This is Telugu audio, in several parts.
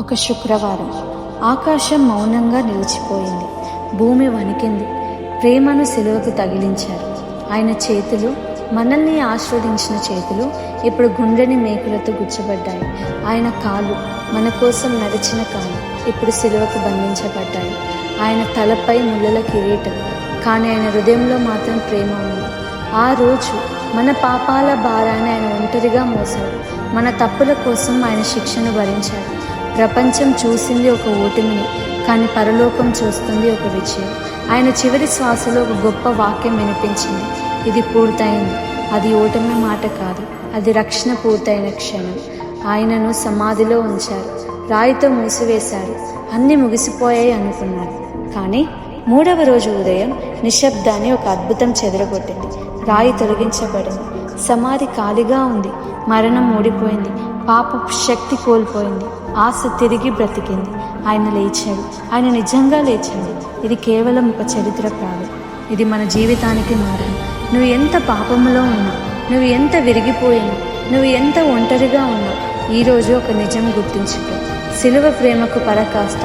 ఒక శుక్రవారం ఆకాశం మౌనంగా నిలిచిపోయింది. భూమి వణికింది. ప్రేమను సిలువకు తగిలించారు. ఆయన చేతులు, మనల్ని ఆస్వాదించిన చేతులు ఇప్పుడు గుండెని మేకులతో గుచ్చబడ్డాయి. ఆయన కాలు, మన కోసం నడిచిన కాలు ఇప్పుడు సిలువకు బంధించబడ్డాయి. ఆయన తలపై ముళ్ళల కిరీటం, కానీ ఆయన హృదయంలో మాత్రం ప్రేమ ఉంది. ఆ రోజు మన పాపాల భారాన్ని ఆయన ఒంటరిగా మోసాడు. మన తప్పుల కోసం ఆయన శిక్షను భరించాడు. ప్రపంచం చూసింది ఒక ఓటమిని, కానీ పరలోకం చూస్తుంది ఒక విజయం. ఆయన చివరి శ్వాసలో ఒక గొప్ప వాక్యం వినిపించింది, ఇది పూర్తయింది. అది ఓటమి మాట కాదు, అది రక్షణ పూర్తయిన క్షణం. ఆయనను సమాధిలో ఉంచారు, రాయితో మూసివేశారు. అన్నీ ముగిసిపోయాయి అనుకున్నారు. కానీ 3వ రోజు ఉదయం నిశ్శబ్దాన్ని ఒక అద్భుతం చెదరగొట్టింది. రాయి తొలగించబడింది. సమాధి ఖాళీగా ఉంది. మరణం ఓడిపోయింది. పాపపు శక్తి కోల్పోయింది. ఆశ తిరిగి బ్రతికింది. ఆయన లేచాడు. ఆయన నిజంగా లేచాడు. ఇది కేవలం ఒక చరిత్ర కాదు, ఇది మన జీవితానికి మారడం. నువ్వు ఎంత పాపంలో ఉన్నా, నువ్వు ఎంత విరిగిపోయినా, నువ్వు ఎంత ఒంటరిగా ఉన్నా, ఈరోజు ఒక నిజం గుర్తుంచుకో. సిలువ ప్రేమకు పరాకాష్ట,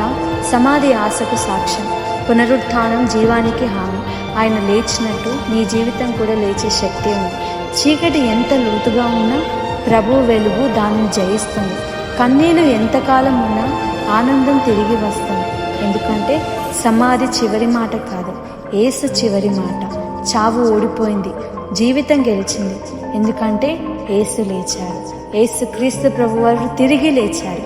సమాధి ఆశకు సాక్ష్యం, పునరుత్థానం జీవానికి హామీ. ఆయన లేచినట్టు నీ జీవితం కూడా లేచే శక్తి ఉంది. చీకటి ఎంత లోతుగా ఉన్నా ప్రభు వెలుగు దానిని జయిస్తుంది. కన్నీళ్ళు ఎంతకాలం ఉన్నా ఆనందం తిరిగి వస్తుంది. ఎందుకంటే సమాధి చివరి మాట కాదు, యేసు చివరి మాట. చావు ఓడిపోయింది, జీవితం గెలిచింది. ఎందుకంటే యేసు లేచాడు. యేసు క్రీస్తు ప్రభువారు తిరిగి లేచారు.